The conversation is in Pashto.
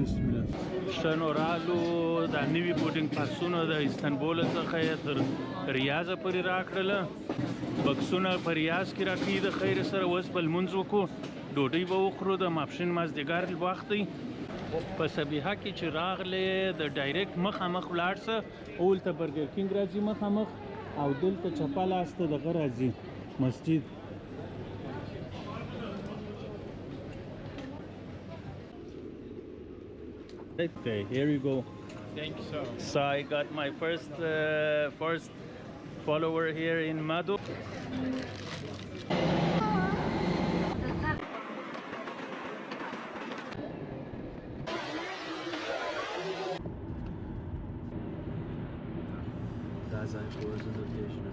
بسم الله. شنورالو د نوی بوټینګ پاسونه د استانبول څخه تر ریاض پورې راکړل. بکسونه په ریاض کې راکړي د خیر سره. اوس بل منځ وکړو، ډوډۍ به وخورو. د ماپښین مازدیګر وخت دی. په سبیحه کې چې راغلی د ډایرکټ مخامخ ولاړ شه، اولته برګر کینګ راځي مخامخ، او دلته چپه لاسته دغه راځي مسجد. Okay, here you go. Thank you so much. So I got my first follower here in Madu. Da ځای خو زه د دې